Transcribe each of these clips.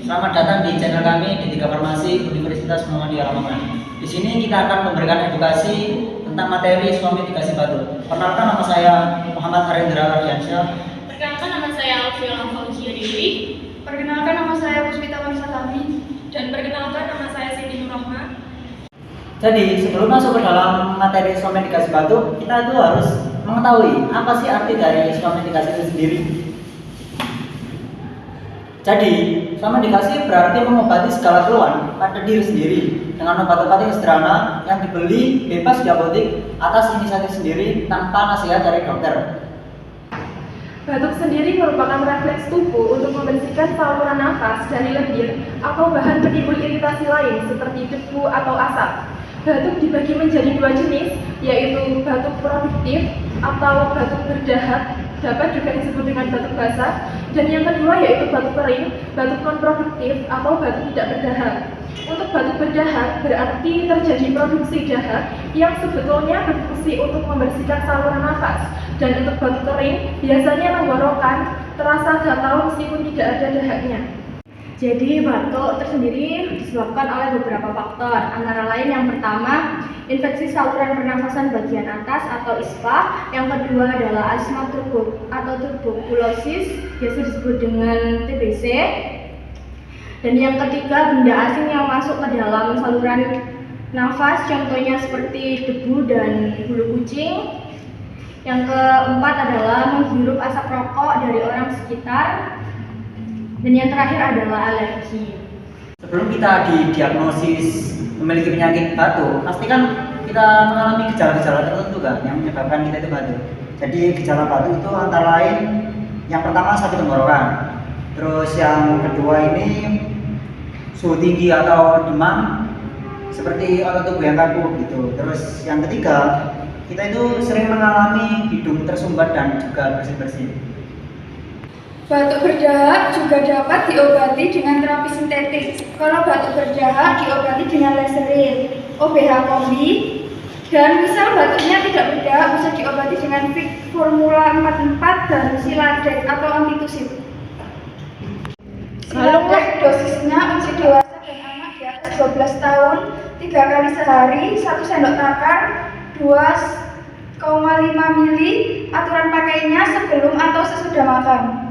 Selamat datang di channel kami di 3 Farmasi Universitas Muhammadiyah Lamongan. Di sini kita akan memberikan edukasi tentang materi suami dikasih batu. Perkenalkan, nama saya Muhammad Arendra Ardiansyah. Perkenalkan, nama saya Alfiona Fauzia Dewi. Perkenalkan, nama saya Puspita Marsatami. Dan perkenalkan, nama saya Siti Nurrahma. Jadi sebelum masuk ke dalam materi suami dikasih batu, kita itu harus mengetahui apa sih arti dari suami dikasih itu sendiri. Jadi, suami dikasih berarti mengobati segala keluhan pada diri sendiri dengan obat-obat yang sederhana yang dibeli bebas di apotek atas inisiatif sendiri tanpa nasihat dari dokter. Batuk sendiri merupakan refleks tubuh untuk membersihkan saluran nafas dari lendir atau bahan penimbul iritasi lain seperti debu atau asap. Batuk dibagi menjadi dua jenis, yaitu batuk produktif atau batuk berdahak, dapat juga disebut dengan batuk basah, dan yang kedua yaitu batuk kering, batuk non-produktif atau batuk tidak berdahak. Untuk batuk berdahak berarti terjadi produksi dahak yang sebetulnya berfungsi untuk membersihkan saluran nafas, dan untuk batuk kering biasanya tenggorokan, terasa gatal meskipun tidak ada dahaknya. Jadi batuk tersendiri disebabkan oleh beberapa faktor, antara lain yang pertama infeksi saluran pernafasan bagian atas atau ISPA, yang kedua adalah asma tuberkulosis, biasa disebut dengan TBC, dan yang ketiga benda asing yang masuk ke dalam saluran nafas, contohnya seperti debu dan bulu kucing. Yang keempat adalah menghirup asap rokok dari orang sekitar. Dan yang terakhir adalah alergi. Sebelum kita didiagnosis memiliki penyakit batuk, pasti kan kita mengalami gejala-gejala tertentu kan yang menyebabkan kita itu batuk. Jadi gejala batuk itu antara lain yang pertama sakit tenggorokan, terus yang kedua ini suhu tinggi atau demam seperti otot tubuh yang kaku gitu. Terus yang ketiga kita itu sering mengalami hidung tersumbat dan juga bersin-bersin. Batuk berdahak juga dapat diobati dengan terapi sintetik. Kalau batuk berdahak diobati dengan Listerine, OBH kombi, dan misal batuknya tidak berdahak bisa diobati dengan Formula 44 dan Siladex atau antitusib. Siladex dosisnya untuk dewasa dan anak di atas 12 tahun 3 kali sehari, 1 sendok takar, 2,5 mili. Aturan pakainya sebelum atau sesudah makan.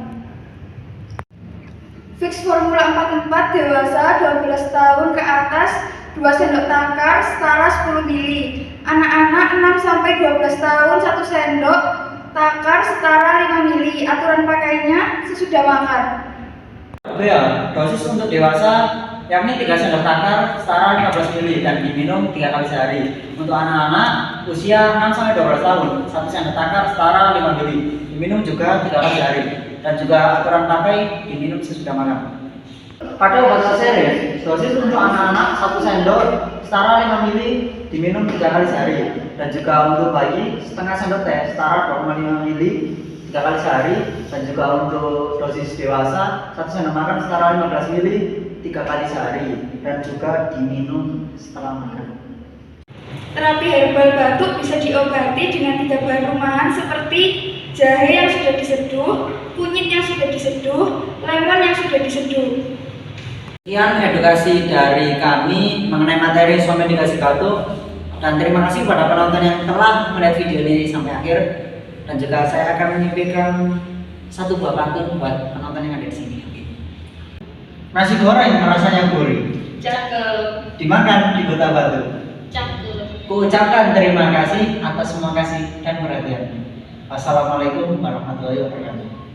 Fix Formula 44 dewasa 12 tahun ke atas, 2 sendok takar setara 10 mili. Anak-anak 6-12 tahun 1 sendok takar setara 5 mili. Aturan pakainya sesudah makan. Ya, dosis untuk dewasa yakni 3 sendok takar setara 15 mili dan diminum 3 kali sehari. Untuk anak-anak usia 6-12 tahun 1 sendok takar setara 5 mili, diminum juga 3 kali sehari. Dan juga aturan pakai diminum sesudah makan. Pada obat series, dosis untuk anak-anak 1 sendok setara 5 mili diminum 3 kali sehari. Dan juga untuk bayi setengah sendok teh setara 2,5 mili 3 kali sehari. Dan juga untuk dosis dewasa 1 sendok makan setara 15 mili 3 kali sehari. Dan juga diminum setelah makan. Terapi herbal batuk bisa diobati dengan 3 bahan rumahan seperti jahe yang sudah diseduh, kunyit yang sudah diseduh, lemon yang sudah diseduh. Sekian edukasi dari kami mengenai materi suami dikasih batuk, dan terima kasih kepada penonton yang telah melihat video ini sampai akhir. Dan juga saya akan menyampaikan satu buah pantun buat penonton yang ada di sini. Nasi goreng rasanya gurih, Cakep. dimakan di kota Batu. Cakep. Kuucapkan terima kasih atas semua kasih dan perhatian. Wassalamualaikum warahmatullahi wabarakatuh.